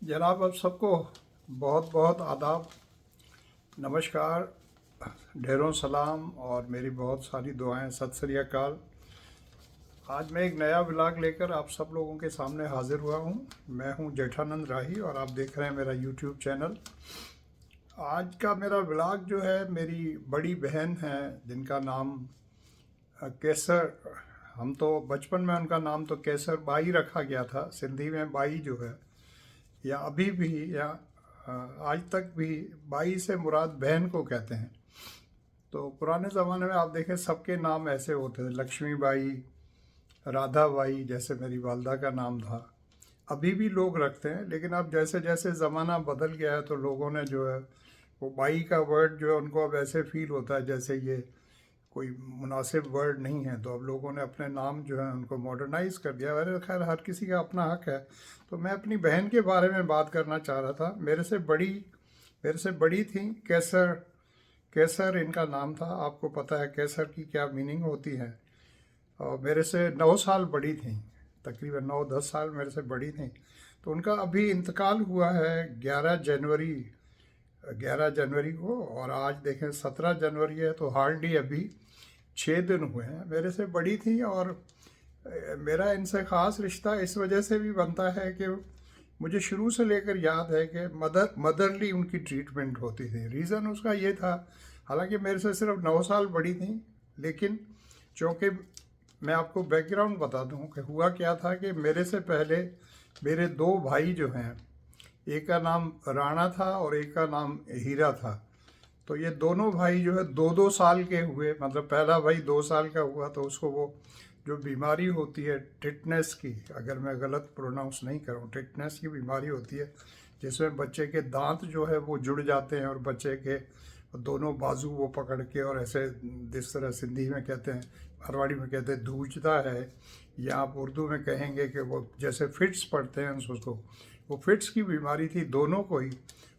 जनाब, आप सबको बहुत बहुत आदाब, नमस्कार, ढेरों सलाम और मेरी बहुत सारी दुआएं, सत श्री अकाल। आज मैं एक नया व्लॉग लेकर आप सब लोगों के सामने हाजिर हुआ हूं। मैं हूं जेठानंद राही और आप देख रहे हैं मेरा यूट्यूब चैनल। आज का मेरा व्लॉग जो है, मेरी बड़ी बहन है जिनका नाम केसर, हम तो बचपन में उनका नाम तो केसर बाई रखा गया था। सिंधी में बाई जो है, या अभी भी, या आज तक भी बाई से मुराद बहन को कहते हैं। तो पुराने ज़माने में आप देखें सबके नाम ऐसे होते थे, लक्ष्मी बाई, राधा बाई, जैसे मेरी वालदा का नाम था। अभी भी लोग रखते हैं, लेकिन अब जैसे जैसे ज़माना बदल गया है तो लोगों ने जो है वो बाई का वर्ड जो है उनको अब ऐसे फील होता है जैसे ये कोई मुनासिब वर्ड नहीं है। तो अब लोगों ने अपने नाम जो है उनको मॉडर्नाइज कर दिया। वैसे खैर हर किसी का अपना हक है। तो मैं अपनी बहन के बारे में बात करना चाह रहा था। मेरे से बड़ी थी केसर। केसर इनका नाम था। आपको पता है केसर की क्या मीनिंग होती है। और मेरे से 9 साल बड़ी थी, तकरीबन 9-10 साल मेरे से बड़ी थी। तो उनका अभी इंतकाल हुआ है 11 जनवरी को, और आज देखें 17 जनवरी है, तो हार्डली अभी 6 दिन हुए हैं। मेरे से बड़ी थी और मेरा इनसे ख़ास रिश्ता इस वजह से भी बनता है कि मुझे शुरू से लेकर याद है कि मदरली उनकी ट्रीटमेंट होती थी। रीज़न उसका ये था, हालांकि मेरे से सिर्फ 9 साल बड़ी थी, लेकिन चूँकि मैं आपको बैकग्राउंड बता दूं कि हुआ क्या था कि मेरे से पहले मेरे 2 भाई जो हैं, एक का नाम राणा था और एक का नाम हीरा था। तो ये दोनों भाई जो है 2-2 साल के हुए। मतलब पहला भाई 2 साल का हुआ तो उसको वो जो बीमारी होती है टिटनेस की, अगर मैं गलत प्रोनाउंस नहीं करूँ, टिटनेस की बीमारी होती है जिसमें बच्चे के दांत जो है वो जुड़ जाते हैं और बच्चे के दोनों बाजू वो पकड़ के, और ऐसे जिस तरह सिंधी में कहते हैं, मारवाड़ी में कहते हैं धूचता है, या आप उर्दू में कहेंगे कि वो जैसे फिट्स पड़ते हैं उसको, वो फिट्स की बीमारी थी दोनों को ही।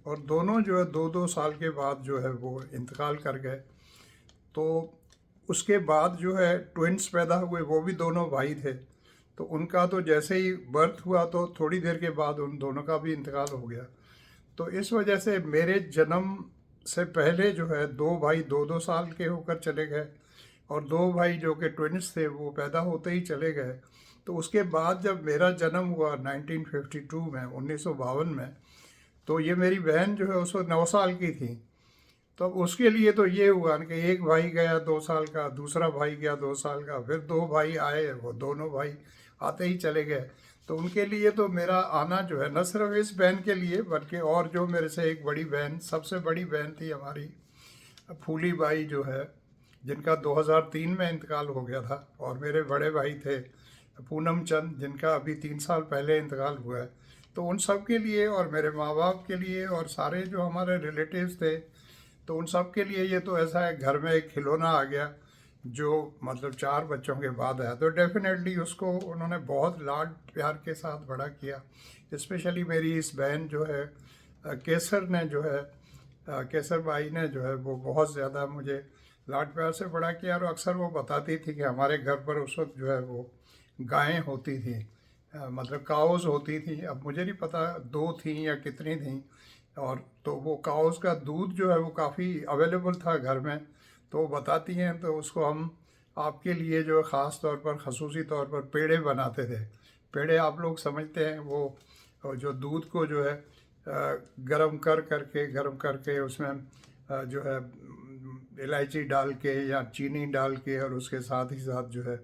और दोनों जो है 2-2 साल के बाद जो है वो इंतकाल कर गए। तो उसके बाद जो है ट्विंस पैदा हुए, वो भी दोनों भाई थे। तो उनका तो जैसे ही बर्थ हुआ तो थोड़ी देर के बाद उन दोनों का भी इंतकाल हो गया। तो इस वजह से मेरे जन्म से पहले जो है 2 भाई 2-2 साल के होकर चले गए, और 2 भाई जो कि ट्विंस थे वो पैदा होते ही चले गए। तो उसके बाद जब मेरा जन्म हुआ 1952 में, 1952 में, तो ये मेरी बहन जो है उस वक्त 9 साल की थी। तो उसके लिए तो ये हुआ कि एक भाई गया 2 साल का, दूसरा भाई गया 2 साल का, फिर 2 भाई आए, वो दोनों भाई आते ही चले गए। तो उनके लिए तो मेरा आना जो है, न सिर्फ इस बहन के लिए बल्कि और जो मेरे से एक बड़ी बहन, सबसे बड़ी बहन थी हमारी, फूली बाई जो है, जिनका 2003 में इंतकाल हो गया था। और मेरे बड़े भाई थे पूनम चंद, जिनका अभी 3 साल पहले इंतकाल हुआ है। तो उन सब के लिए और मेरे माँ बाप के लिए और सारे जो हमारे रिलेटिव्स थे, तो उन सब के लिए ये तो ऐसा है, घर में एक खिलौना आ गया जो मतलब 4 बच्चों के बाद आया। तो डेफिनेटली उसको उन्होंने बहुत लाड प्यार के साथ बड़ा किया। स्पेशली मेरी इस बहन जो है केसर ने जो है, केसर बाई ने जो है वो बहुत ज़्यादा मुझे लाड प्यार से बड़ा किया। और अक्सर वो बताती थी कि हमारे घर पर उस वक्त जो है वो गायें होती थी, मतलब काउज होती थी। अब मुझे नहीं पता 2 थी या कितनी थी। और तो वो काउस का दूध जो है वो काफ़ी अवेलेबल था घर में। तो वो बताती हैं, तो उसको हम आपके लिए जो है ख़ास तौर पर, खसूसी तौर पर पेड़े बनाते थे। पेड़े आप लोग समझते हैं, वो जो दूध को जो है गरम करके उसमें जो है इलायची डाल के या चीनी डाल के, और उसके साथ ही साथ जो है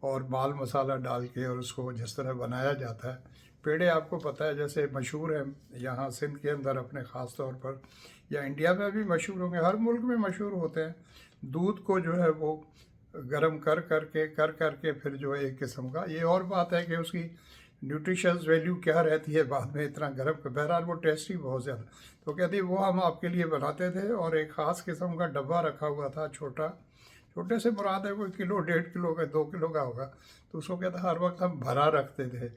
और बाल मसाला डाल के, और उसको जिस तरह बनाया जाता है। पेड़े आपको पता है जैसे मशहूर हैं यहाँ सिंध के अंदर अपने ख़ास तौर पर, या इंडिया में भी मशहूर होंगे, हर मुल्क में मशहूर होते हैं। दूध को जो है वो गरम कर करके फिर जो है एक किस्म का, ये और बात है कि उसकी न्यूट्रिशंस वैल्यू क्या रहती है बाद में इतना गर्म कर, बहरहाल वो टेस्टी बहुत ज़्यादा। तो कहती है वो हम आपके लिए बनाते थे, और एक ख़ास किस्म का डब्बा रखा हुआ था छोटा, छोटे से मुराद है कोई किलो 1.5 किलो का, 2 किलो का होगा। तो उसको कहता हर वक्त हम भरा रखते थे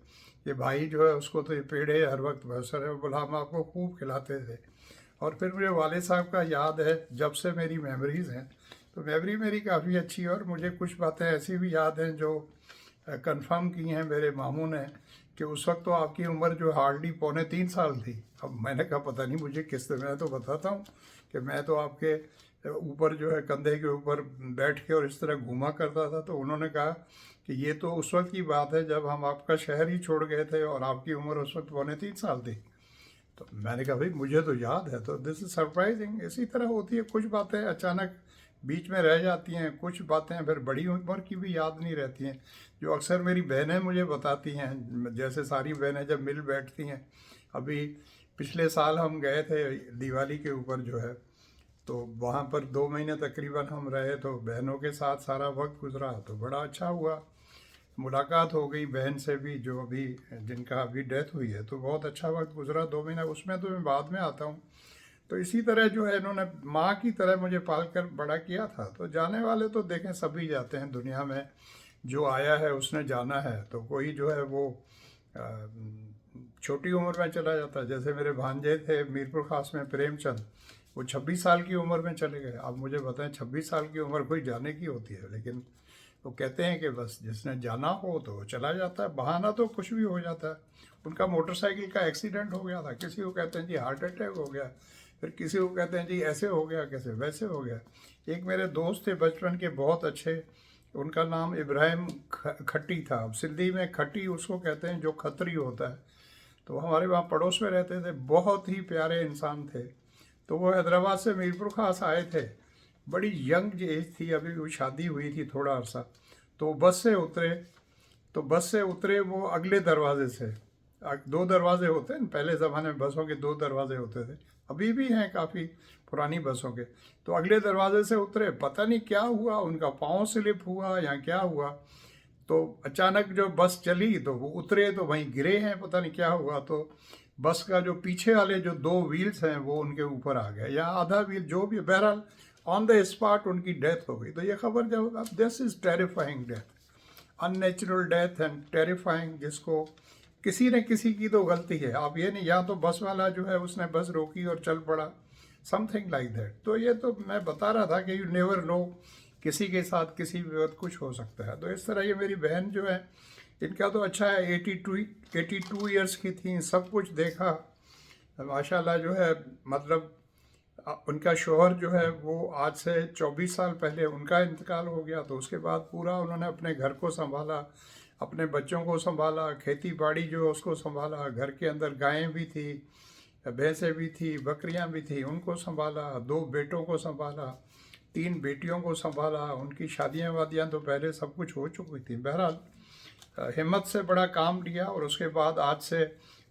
कि भाई जो है उसको तो ये पेड़े हर वक्त बसर है, बोला हम आपको खूब खिलाते थे। और फिर मुझे वाले साहब का याद है, जब से मेरी मेमोरीज़ हैं, तो मेमोरी मेरी काफ़ी अच्छी है। और मुझे कुछ बातें ऐसी भी याद हैं जो कंफर्म की हैं मेरे मामू ने, कि उस वक्त तो आपकी उम्र जो हार्डली 2.75 साल थी। अब मैंने कहा पता नहीं मुझे किस तरह, मैं तो बताता हूँ कि मैं तो आपके ऊपर जो है कंधे के ऊपर बैठ के और इस तरह घूमा करता था। तो उन्होंने कहा कि ये तो उस वक्त की बात है जब हम आपका शहर ही छोड़ गए थे और आपकी उम्र उस वक्त 2.75 साल थी। तो मैंने कहा भाई मुझे तो याद है। तो दिस इज सरप्राइजिंग। इसी तरह होती है, कुछ बातें अचानक बीच में रह जाती हैं, कुछ बातें फिर बड़ी उम्र की भी याद नहीं रहती हैं, जो अक्सर मेरी बहनें मुझे बताती हैं। जैसे सारी बहनें जब मिल बैठती हैं, अभी पिछले साल हम गए थे दिवाली के ऊपर जो है, तो वहाँ पर 2 महीने तकरीबन हम रहे, तो बहनों के साथ सारा वक्त गुजरा, तो बड़ा अच्छा हुआ। मुलाकात हो गई बहन से भी जो अभी जिनका अभी डेथ हुई है, तो बहुत अच्छा वक्त गुजरा 2 महीना। उसमें तो मैं बाद में आता हूँ। तो इसी तरह जो है इन्होंने माँ की तरह मुझे पाल कर बड़ा किया था। तो जाने वाले तो देखें सभी जाते हैं दुनिया में, जो आया है उसने जाना है। तो कोई जो है वो अ, छोटी उम्र में चला जाता है। जैसे मेरे भांजे थे मीरपुर खास में प्रेमचंद, वो 26 साल की उम्र में चले गए। अब मुझे बताएं 26 साल की उम्र कोई जाने की होती है, लेकिन वो कहते हैं कि बस जिसने जाना हो तो वो चला जाता है। बहाना तो कुछ भी हो जाता है। उनका मोटरसाइकिल का एक्सीडेंट हो गया था, किसी को कहते हैं जी हार्ट अटैक हो गया, फिर किसी को कहते हैं जी ऐसे हो गया, कैसे वैसे हो गया। एक मेरे दोस्त थे बचपन के बहुत अच्छे, उनका नाम इब्राहिम खट्टी था। अब सिंधी में खट्टी उसको कहते हैं जो खत्री होता है। तो हमारे वहाँ पड़ोस में रहते थे, बहुत ही प्यारे इंसान थे। तो वो हैदराबाद से मीरपुर खास आए थे, बड़ी यंग एज थी, अभी वो शादी हुई थी थोड़ा अरसा। तो बस से उतरे, तो बस से उतरे वो अगले दरवाजे से। 2 दरवाजे होते हैं, पहले ज़माने में बसों के 2 दरवाजे होते थे, अभी भी हैं काफ़ी पुरानी बसों के। तो अगले दरवाजे से उतरे, पता नहीं क्या हुआ, उनका पाँव स्लिप हुआ या क्या हुआ। तो अचानक जो बस चली तो वो उतरे तो वहीं गिरे हैं, पता नहीं क्या हुआ। तो बस का जो पीछे वाले जो 2 व्हील्स हैं वो उनके ऊपर आ गए, या आधा व्हील जो भी, बहरहाल ऑन द स्पॉट उनकी डेथ हो गई। तो ये खबर जब, अब this is terrifying death, unnatural death and terrifying, जिसको किसी न किसी की तो गलती है। आप ये नहीं, या तो बस वाला जो है उसने बस रोकी और चल पड़ा, समथिंग लाइक दैट। तो ये तो मैं बता रहा था कि यू नेवर नो, किसी के साथ किसी भी वक्त कुछ हो सकता है। तो इस तरह ये मेरी बहन जो है, इनका तो अच्छा है, 82 ईयर्स की थी, सब कुछ देखा माशाल्लाह जो है। मतलब उनका शौहर जो है वो आज से 24 साल पहले उनका इंतकाल हो गया। तो उसके बाद पूरा उन्होंने अपने घर को संभाला, अपने बच्चों को संभाला, खेती बाड़ी जो है उसको संभाला, घर के अंदर गायें भी थी, भैंसें भी थी, बकरियां भी थी, उनको संभाला, 2 बेटों को संभाला, 3 बेटियों को संभाला। उनकी शादियां वादियां तो पहले सब कुछ हो चुकी थी। बहरहाल हिम्मत से बड़ा काम लिया, और उसके बाद आज से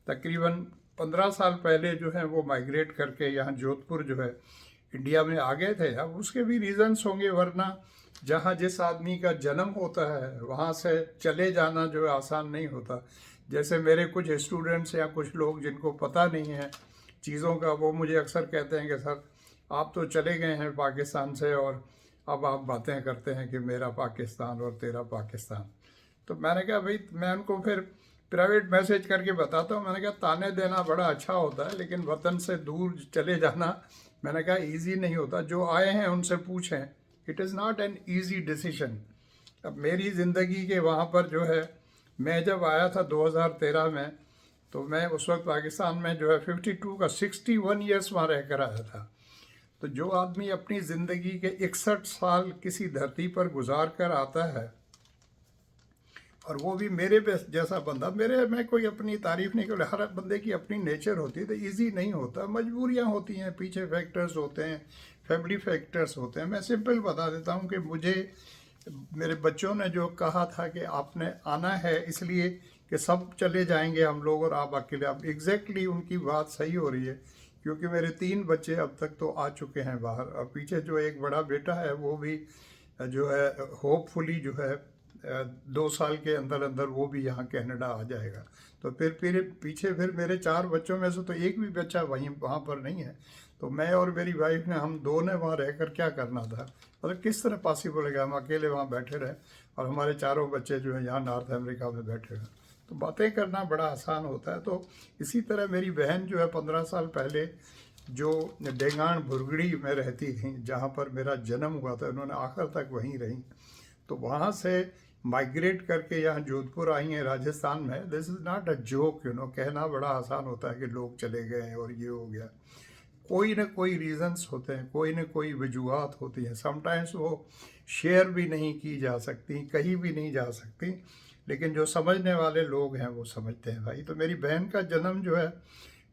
तकरीबन 15 साल पहले जो है वो माइग्रेट करके यहाँ जोधपुर जो है इंडिया में आ गए थे। अब उसके भी रीजंस होंगे, वरना जहाँ जिस आदमी का जन्म होता है वहाँ से चले जाना जो है आसान नहीं होता। जैसे मेरे कुछ स्टूडेंट्स या कुछ लोग जिनको पता नहीं है चीज़ों का, वो मुझे अक्सर कहते हैं कि सर आप तो चले गए हैं पाकिस्तान से और अब आप बातें करते हैं कि मेरा पाकिस्तान और तेरा पाकिस्तान। तो मैंने कहा भाई, मैं उनको फिर प्राइवेट मैसेज करके बताता हूँ। मैंने कहा ताने देना बड़ा अच्छा होता है, लेकिन वतन से दूर चले जाना मैंने कहा ईजी नहीं होता। जो आए हैं उनसे पूछें, it is not an easy decision. अब मेरी ज़िंदगी के वहाँ पर जो है, मैं जब आया था 2013 में, तो मैं उस वक्त पाकिस्तान में जो है 52 का 61 ईयर्स वहाँ रह कर आया था। तो जो आदमी अपनी ज़िंदगी के 61 साल किसी धरती पर गुजार कर आता है, और वो भी मेरे पे जैसा बंदा, मेरे मैं कोई अपनी तारीफ नहीं कर, हर बंदे की अपनी नेचर होती है। तो इजी नहीं होता, मजबूरियां होती हैं, पीछे फैक्टर्स होते हैं, फैमिली फैक्टर्स होते हैं। मैं सिंपल बता देता हूँ कि मुझे मेरे बच्चों ने जो कहा था कि आपने आना है इसलिए कि सब चले जाएंगे हम लोग और आप अकेले, आप एग्जैक्टली उनकी बात सही हो रही है, क्योंकि मेरे 3 बच्चे अब तक तो आ चुके हैं बाहर। अब पीछे जो एक बड़ा बेटा है वो भी जो है होपफुली जो है 2 साल के अंदर अंदर वो भी यहाँ कनाडा आ जाएगा। तो फिर पीछे फिर मेरे 4 बच्चों में से तो एक भी बच्चा वहाँ पर नहीं है। तो मैं और मेरी वाइफ ने, हम दो ने वहाँ रहकर क्या करना था, मतलब किस तरह पॉसिबल है हम अकेले वहाँ बैठे रहें और हमारे 4 बच्चे जो हैं यहाँ नॉर्थ अमेरिका में बैठे हुए। तो बातें करना बड़ा आसान होता है। तो इसी तरह मेरी बहन जो है 15 साल पहले जो डेंगान भुरगड़ी में रहती थी, जहाँ पर मेरा जन्म हुआ था, उन्होंने आखिर तक वहीं रही। तो वहाँ से माइग्रेट करके यहाँ जोधपुर आई हैं राजस्थान में। This is not a joke, कहना बड़ा आसान होता है कि लोग चले गए और ये हो गया। कोई ना कोई रीजंस होते हैं, कोई ना कोई वजूहत होती हैं। समटाइम्स वो शेयर भी नहीं की जा सकती, कहीं भी नहीं जा सकती, लेकिन जो समझने वाले लोग हैं वो समझते हैं भाई। तो मेरी बहन का जन्म जो है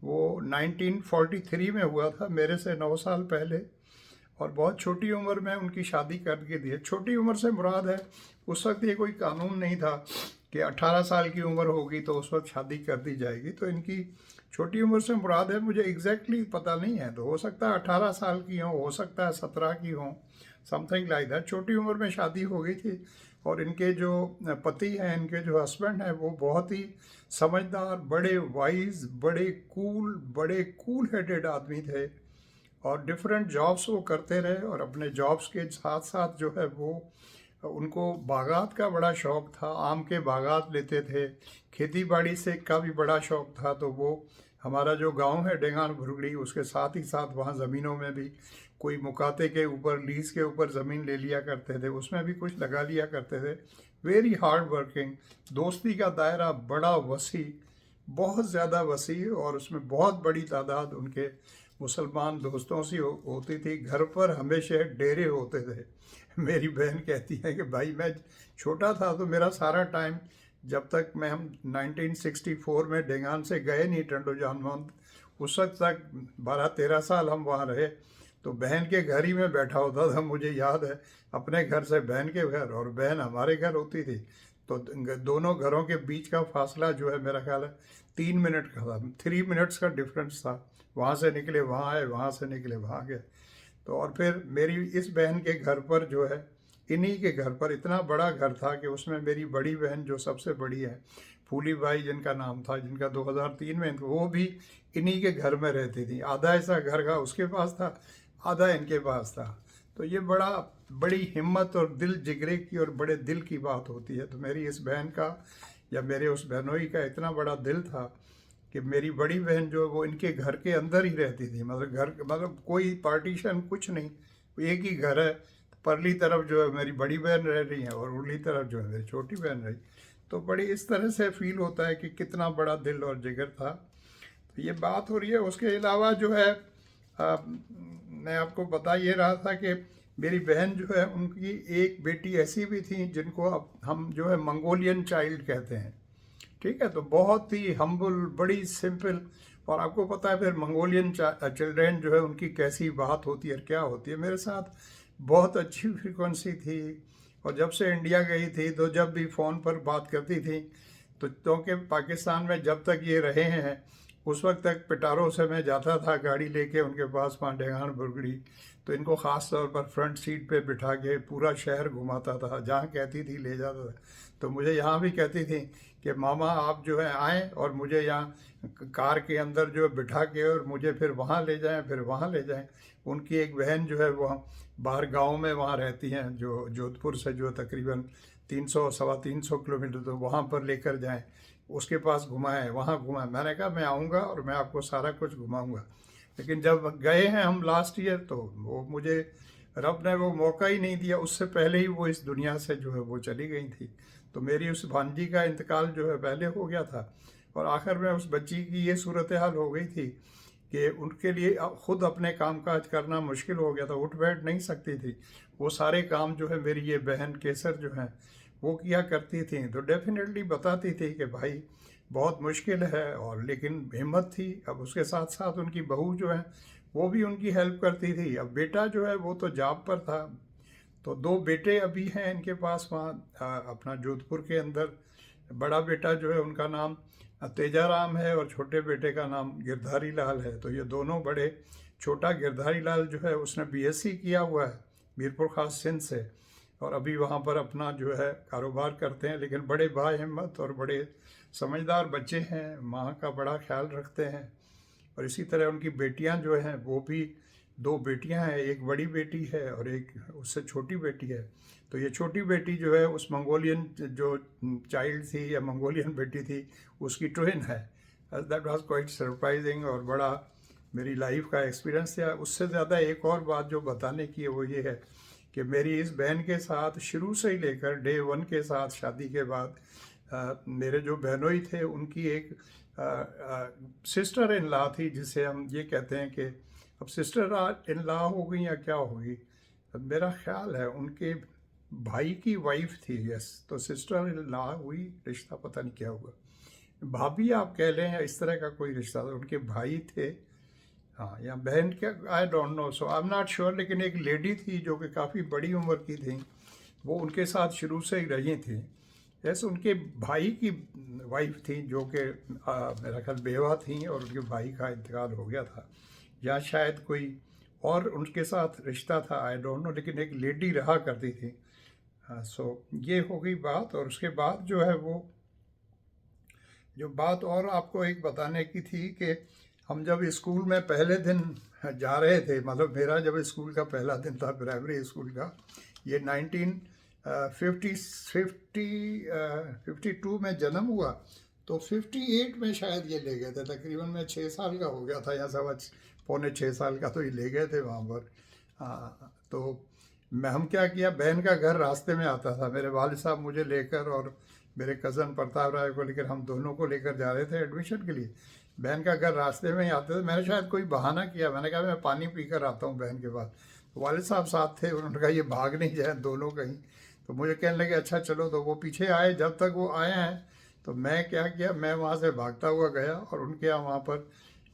वो 1943 में हुआ था, मेरे से 9 साल पहले, और बहुत छोटी उम्र में उनकी शादी कर के दी है। छोटी उम्र से मुराद है, उस वक्त ये कोई कानून नहीं था कि 18 साल की उम्र होगी तो उस वक्त शादी कर दी जाएगी। तो इनकी छोटी उम्र से मुराद है, मुझे एग्जैक्टली पता नहीं है, तो हो सकता है 18 साल की हो सकता है 17 की हो, समथिंग लाइक दैट। छोटी उम्र में शादी हो गई थी। और इनके जो पति हैं, इनके जो हस्बैंड हैं, वो बहुत ही समझदार, बड़े वाइज, बड़े कूल हेडेड आदमी थे। और डिफरेंट जॉब्स वो करते रहे, और अपने जॉब्स के साथ साथ जो है वो उनको बागात का बड़ा शौक़ था, आम के बागात लेते थे, खेती बाड़ी से का भी बड़ा शौक़ था। तो वो हमारा जो गांव है डेंगान भुरगड़ी, उसके साथ ही साथ वहाँ ज़मीनों में भी कोई मुकाते के ऊपर, लीज के ऊपर ज़मीन ले लिया करते थे, उसमें भी कुछ लगा लिया करते थे। Very hard working. दोस्ती का दायरा बड़ा वसी, बहुत ज़्यादा वसी, और उसमें बहुत बड़ी तादाद उनके मुसलमान दोस्तों से होती थी। घर पर हमेशा डेरे होते थे। मेरी बहन कहती है कि भाई मैं छोटा था तो मेरा सारा टाइम, जब तक हम 1964 में डेंगान से गए नहीं टंडो जानमोहन, उस वक्त तक 12-13 साल हम वहाँ रहे, तो बहन के घर ही में बैठा होता था। मुझे याद है अपने घर से बहन के घर, और बहन हमारे घर होती थी, तो दोनों घरों के बीच का फासला जो है मेरा ख्याल है 3 मिनट का था, 3 मिनट्स का डिफरेंस था। वहाँ से निकले वहाँ आए, वहाँ से निकले वहाँ गए। तो और फिर मेरी इस बहन के घर पर जो है, इन्हीं के घर पर इतना बड़ा घर था कि उसमें मेरी बड़ी बहन जो सबसे बड़ी है, फूली बाई जिनका नाम था, जिनका 2003 में, वो भी इन्हीं के घर में रहती थी। आधा ऐसा घर का उसके पास था, आधा इनके पास था। तो ये बड़ी हिम्मत और दिल जिगरे की और बड़े दिल की बात होती है। तो मेरी इस बहन का, या मेरे उस बहनोई का इतना बड़ा दिल था कि मेरी बड़ी बहन जो वो इनके घर के अंदर ही रहती थी। मतलब कोई पार्टीशन कुछ नहीं, एक ही घर है। परली तरफ जो है मेरी बड़ी बहन रह रही है, और उरली तरफ जो है मेरी छोटी बहन रही। तो बड़ी इस तरह से फील होता है कि कितना बड़ा दिल और जिगर था। तो ये बात हो रही है। उसके अलावा जो है मैं आपको बता ये रहा था कि मेरी बहन जो है, उनकी एक बेटी ऐसी भी थी जिनको अब हम जो है मंगोलियन चाइल्ड कहते हैं, ठीक है। तो बहुत ही हम्बल, बड़ी सिंपल। और आपको पता है फिर मंगोलियन चिल्ड्रेन जो है उनकी कैसी बात होती है, क्या होती है। मेरे साथ बहुत अच्छी फ्रीक्वेंसी थी, और जब से इंडिया गई थी तो जब भी फ़ोन पर बात करती थी, तो क्योंकि पाकिस्तान में जब तक ये रहे हैं उस वक्त तक पिटारो से मैं जाता था गाड़ी लेके उनके पास, वहाँ डेंगान भुरगड़ी। तो इनको ख़ास तौर पर फ्रंट सीट पे बिठा के पूरा शहर घुमाता था, जहाँ कहती थी ले जाता था। तो मुझे यहाँ भी कहती थी कि मामा आप जो है आएँ और मुझे यहाँ कार के अंदर जो है बिठा के, और मुझे फिर वहाँ ले जाएं, फिर वहाँ ले जाएं। उनकी एक बहन जो है वहाँ बाहर गांव में वहाँ रहती हैं, जो जोधपुर से जो तकरीबन 300-325 किलोमीटर, तो वहाँ पर लेकर जाएं, उसके पास घुमाएं, वहाँ घुमाएं। मैंने कहा मैं आऊँगा और मैं आपको सारा कुछ घुमाऊँगा। लेकिन जब गए हैं हम लास्ट ईयर, तो वो मुझे रब ने वो मौका ही नहीं दिया। उससे पहले ही वो इस दुनिया से जो है वो चली गई थी। तो मेरी उस भांजी का इंतकाल जो है पहले हो गया था, और आखिर में उस बच्ची की ये सूरत हाल हो गई थी कि उनके लिए खुद अपने कामकाज करना मुश्किल हो गया था, उठ बैठ नहीं सकती थी। वो सारे काम जो है मेरी ये बहन केसर जो है वो किया करती थी। तो डेफिनेटली बताती थी कि भाई बहुत मुश्किल है, और लेकिन हिम्मत थी। अब उसके साथ साथ उनकी बहू जो है वो भी उनकी हेल्प करती थी। अब बेटा जो है वो तो जॉब पर था, तो 2 बेटे अभी हैं इनके पास वहाँ अपना जोधपुर के अंदर। बड़ा बेटा जो है उनका नाम तेजाराम है, और छोटे बेटे का नाम गिरधारी लाल है। तो ये दोनों बड़े, छोटा गिरधारी लाल जो है उसने बीएससी किया हुआ है मीरपुर खास सिंध से, और अभी वहाँ पर अपना जो है कारोबार करते हैं। लेकिन बड़े बाहिम्मत और बड़े समझदार बच्चे हैं, माँ का बड़ा ख्याल रखते हैं। और इसी तरह उनकी बेटियाँ जो हैं वो भी 2 बेटियां हैं, एक बड़ी बेटी है और एक उससे छोटी बेटी है। तो ये छोटी बेटी जो है उस मंगोलियन जो चाइल्ड थी या मंगोलियन बेटी थी उसकी ट्विन है। दैट वाज क्वाइट सरप्राइजिंग, और बड़ा मेरी लाइफ का एक्सपीरियंस था। उससे ज़्यादा एक और बात जो बताने की है वो ये है कि मेरी इस बहन के साथ शुरू से ही लेकर डे वन के साथ शादी के बाद मेरे जो बहनोई थे उनकी एक सिस्टर इन लॉ थी, जिसे हम ये कहते हैं कि अब सिस्टर इन लॉ हो गई या क्या होगी, मेरा ख्याल है उनके भाई की वाइफ थी, यस, तो सिस्टर इन लॉ हुई, रिश्ता पता नहीं क्या हुआ, भाभी आप कह लें या इस तरह का कोई रिश्ता था, उनके भाई थे, हाँ, या बहन क्या, I don't know, so I am not sure, लेकिन एक लेडी थी जो कि काफ़ी बड़ी उम्र की थी, वो उनके साथ शुरू से ही रही थी, जैसे उनके भाई की वाइफ थी जो कि मेरा ख्याल बेवा थी और उनके भाई का इंतकाल हो गया था, या शायद कोई और उनके साथ रिश्ता था, आई डोंट नो, लेकिन एक लेडी रहा करती थी। सो ये हो गई बात। और उसके बाद जो है वो जो बात और आपको एक बताने की थी कि हम जब स्कूल में पहले दिन जा रहे थे, मतलब मेरा जब स्कूल का पहला दिन था प्राइमरी स्कूल का, ये 1952 में जन्म हुआ, तो 58 में शायद ये ले गए थे, तकरीबन मैं 6 साल का हो गया था या सवा पौने 6 साल का, तो ये ले गए थे वहाँ पर। तो मैं हम क्या किया, बहन का घर रास्ते में आता था, मेरे वालिद साहब मुझे लेकर और मेरे कज़न प्रताप राय को लेकर, हम दोनों को लेकर जा रहे थे एडमिशन के लिए, बहन का घर रास्ते में ही आते थे, मैंने शायद कोई बहाना किया, मैंने कहा मैं पानी पी कर आता हूँ बहन के पास, तो वालिद साहब साथ थे, उन्होंने कहा ये भाग नहीं जाए दोनों कहीं, तो मुझे कहने लगे अच्छा चलो, तो वो पीछे आए, जब तक वो आए हैं तो मैं क्या किया, मैं वहाँ से भागता हुआ गया और उनके यहाँ वहाँ पर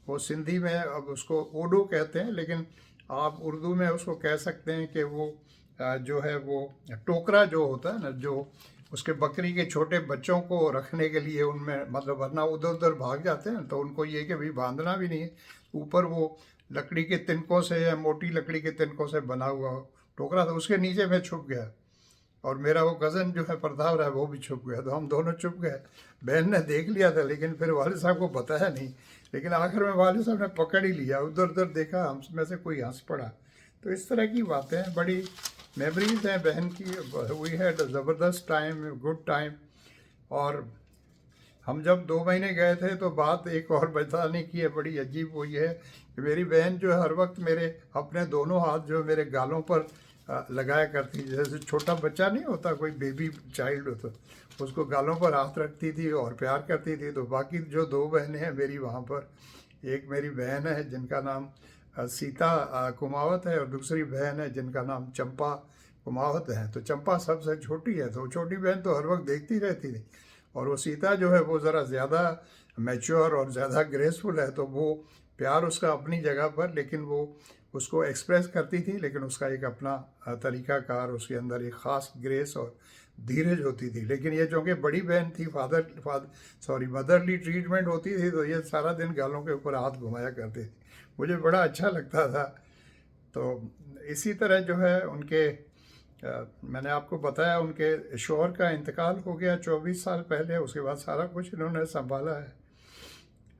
वो सिंधी में, अब उसको ओडो कहते हैं, लेकिन आप उर्दू में उसको कह सकते हैं कि वो जो है वो टोकरा जो होता है ना, जो उसके बकरी के छोटे बच्चों को रखने के लिए उनमें, मतलब वरना उधर उधर भाग जाते हैं, तो उनको ये कि भाई बांधना भी नहीं है, ऊपर वो लकड़ी के तिनकों से या मोटी लकड़ी के तिनकों से बना हुआ टोकरा था, उसके नीचे मैं छुप गया, और मेरा वो कज़न जो है प्रताप राय वो भी छुप गया, तो हम दोनों छुप गए। बहन ने देख लिया था, लेकिन फिर वालिद साहब को बताया नहीं, लेकिन आखिर में वालिद साहब ने पकड़ ही लिया, उधर उधर देखा, हम में से कोई हंस पड़ा। तो इस तरह की बातें हैं, बड़ी मेमोरीज हैं बहन की, वी हैड ज़बरदस्त टाइम, गुड टाइम। और हम जब 2 महीने गए थे तो बात एक और बताने की है, बड़ी अजीब हुई है कि मेरी बहन जो है हर वक्त मेरे अपने दोनों हाथ जो मेरे गालों पर लगाया करती, जैसे छोटा बच्चा नहीं होता, कोई बेबी चाइल्ड होता, उसको गालों पर हाथ रखती थी और प्यार करती थी। तो बाकी जो 2 बहनें हैं मेरी वहाँ पर, एक मेरी बहन है जिनका नाम सीता कुमावत है, और दूसरी बहन है जिनका नाम चंपा कुमावत है। तो चंपा सबसे छोटी है, तो छोटी बहन तो हर वक्त देखती रहती थी, और वो सीता जो है वो ज़रा ज़्यादा मैच्योर और ज़्यादा ग्रेसफुल है, तो वो प्यार उसका अपनी जगह पर, लेकिन वो उसको एक्सप्रेस करती थी, लेकिन उसका एक अपना तरीक़ाकार, उसके अंदर एक ख़ास ग्रेस और धीरज होती थी। लेकिन ये जो कि बड़ी बहन थी, मदरली ट्रीटमेंट होती थी, तो ये सारा दिन गालों के ऊपर हाथ घुमाया करती थी, मुझे बड़ा अच्छा लगता था। तो इसी तरह जो है उनके मैंने आपको बताया उनके शौहर का इंतकाल हो गया 24 साल पहले, उसके बाद सारा कुछ इन्होंने संभाला है।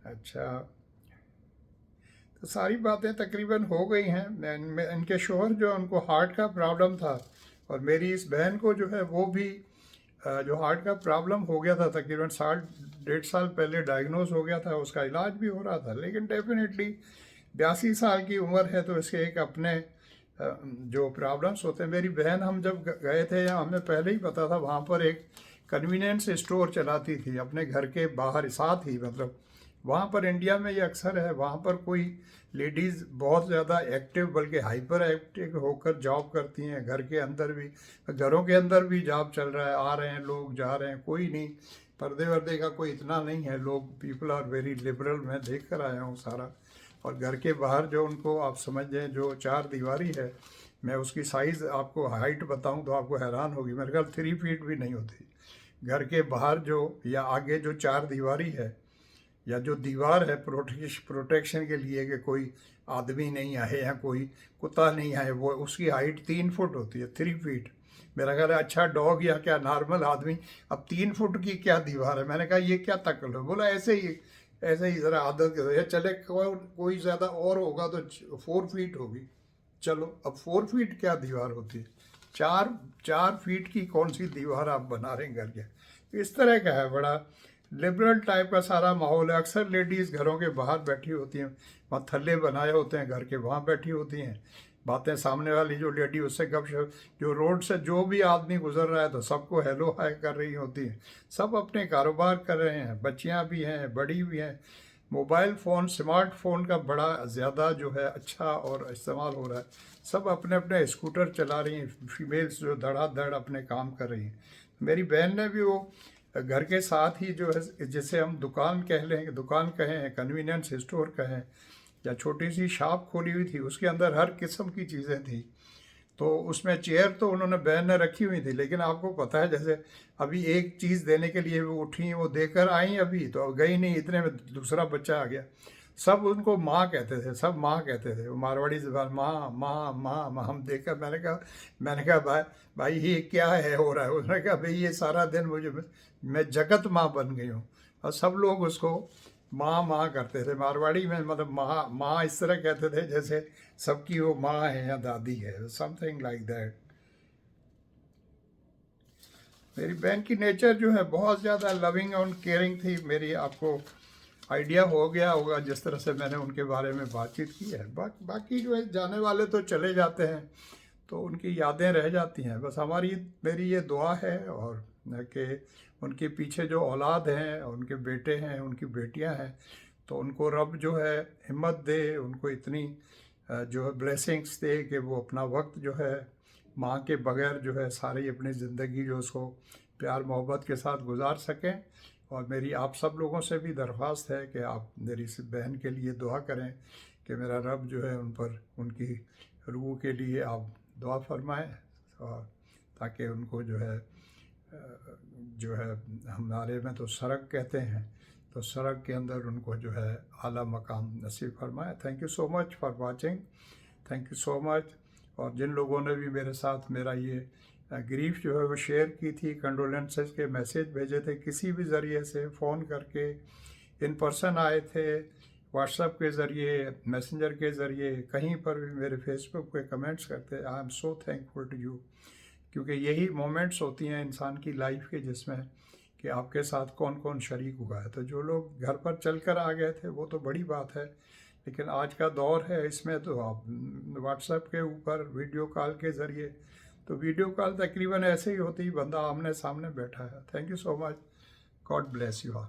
अच्छा, तो सारी बातें तकरीबन हो गई हैं। इनके शौहर जो, उनको हार्ट का प्रॉब्लम था, और मेरी इस बहन को जो है वो भी जो हार्ट का प्रॉब्लम हो गया था, तकरीबन 1.5 साल पहले डायग्नोज हो गया था, उसका इलाज भी हो रहा था, लेकिन डेफिनेटली 82 साल की उम्र है, तो इसके एक अपने जो प्रॉब्लम्स होते हैं। मेरी बहन, हम जब गए थे, या हमें पहले ही पता था, वहाँ पर एक कन्वीनियंस स्टोर चलाती थी अपने घर के बाहर साथ ही, मतलब वहाँ पर इंडिया में ये अक्सर है, वहाँ पर कोई लेडीज़ बहुत ज़्यादा एक्टिव, बल्कि हाइपर एक्टिव होकर जॉब करती हैं, घर के अंदर भी, घरों के अंदर भी जॉब चल रहा है, आ रहे हैं लोग, जा रहे हैं, कोई नहीं, पर्दे वर्दे का कोई इतना नहीं है, लोग, पीपल आर वेरी लिबरल, मैं देख कर आया हूँ सारा। और घर के बाहर जो उनको आप समझ जाएं, जो 4 दीवारी है, मैं उसकी साइज़ आपको हाइट बताऊं तो आपको हैरान होगी, मेरे ख्याल 3 फीट भी नहीं होती। घर के बाहर जो, या आगे जो 4 दीवारी है, या जो दीवार है प्रोटेक्शन के लिए कि कोई आदमी नहीं आए या कोई कुत्ता नहीं आए, वो उसकी हाइट 3 फुट होती है, 3 फीट। मेरा ख्याल है अच्छा डॉग या क्या नॉर्मल आदमी, अब 3 फुट की क्या दीवार है। मैंने कहा ये क्या तकल है, बोला ऐसे ही ज़रा आदत के चले, कोई ज़्यादा और होगा तो 4 फीट होगी। चलो, अब 4 फीट क्या दीवार होती है, 4 फीट की कौन सी दीवार आप बना रहे हैं घर के। इस तरह का है, बड़ा लिबरल टाइप का सारा माहौल है। अक्सर लेडीज़ घरों के बाहर बैठी होती हैं, वहाँ थल्ले बनाए होते हैं घर के, वहाँ बैठी होती हैं, बातें, सामने वाली जो लेडी उससे गपशप, जो रोड से जो भी आदमी गुजर रहा है तो सबको हेलो हाय कर रही होती है। सब अपने कारोबार कर रहे हैं, बच्चियां भी हैं, बड़ी भी हैं। मोबाइल फ़ोन, स्मार्टफोन का बड़ा ज़्यादा जो है अच्छा और इस्तेमाल हो रहा है। सब अपने अपने स्कूटर चला रही हैं, फीमेल्स जो धड़ाधड़ अपने काम कर रही हैं। मेरी बहन ने भी वो घर के साथ ही जो है, जिसे हम दुकान कह लें, दुकान कहें, कन्वीनियंस स्टोर कहें, या छोटी सी शॉप खोली हुई थी, उसके अंदर हर किस्म की चीज़ें थी। तो उसमें चेयर तो उन्होंने बहन ने रखी हुई थी, लेकिन आपको पता है जैसे अभी एक चीज़ देने के लिए वो उठी, वो देकर आई, अभी तो गई नहीं, इतने में दूसरा बच्चा आ गया। सब उनको माँ कहते थे, सब माँ कहते थे, वो मारवाड़ी ज़बान, माँ माँ माँ माँ। हम देखकर मैंने कहा भाई भाई ये क्या है हो रहा है। उसने कहा भाई ये सारा दिन मुझे, मैं जगत माँ बन गई हूँ। और सब लोग उसको माँ माँ करते थे मारवाड़ी में, मतलब माँ माँ इस तरह कहते थे जैसे सबकी वो माँ है या दादी है, समथिंग लाइक दैट। मेरी बहन की नेचर जो है बहुत ज़्यादा लविंग और केयरिंग थी। मेरी आपको आइडिया हो गया होगा जिस तरह से मैंने उनके बारे में बातचीत की है। बाकी जो है जाने वाले तो चले जाते हैं, तो उनकी यादें रह जाती हैं। बस हमारी मेरी ये दुआ है, और कि उनके पीछे जो औलाद हैं, उनके बेटे हैं, उनकी बेटियां हैं, तो उनको रब जो है हिम्मत दे, उनको इतनी जो है ब्लेसिंग्स दे कि वो अपना वक्त जो है माँ के बगैर जो है सारी अपनी ज़िंदगी जो उसको प्यार मोहब्बत के साथ गुजार सकें। और मेरी आप सब लोगों से भी दरख्वास्त है कि आप मेरी इस बहन के लिए दुआ करें कि मेरा रब जो है उन पर, उनकी रूह के लिए आप दुआ फरमाएं, और ताकि उनको जो है हमारे में तो सरग कहते हैं, तो सरग के अंदर उनको जो है आला मकाम नसीब फरमाए। Thank you so much for watching, thank you so much. और जिन लोगों ने भी मेरे साथ मेरा ये ग्रीफ जो है वो शेयर की थी, कंडोलेंसेस के मैसेज भेजे थे, किसी भी ज़रिए से, फ़ोन करके, इन पर्सन आए थे, व्हाट्सएप के ज़रिए, मैसेंजर के ज़रिए, कहीं पर भी मेरे फेसबुक पे कमेंट्स करते, I am so thankful to you. क्योंकि यही मोमेंट्स होती हैं इंसान की लाइफ के, जिसमें कि आपके साथ कौन कौन शरीक हुआ है। तो जो लोग घर पर चल कर आ गए थे वो तो बड़ी बात है, लेकिन आज का दौर है, इसमें तो आप व्हाट्सएप के ऊपर वीडियो कॉल के ज़रिए, तो वीडियो कॉल तकरीबन ऐसे ही होती, बंदा आमने सामने बैठा है। Thank you so much, God bless you all.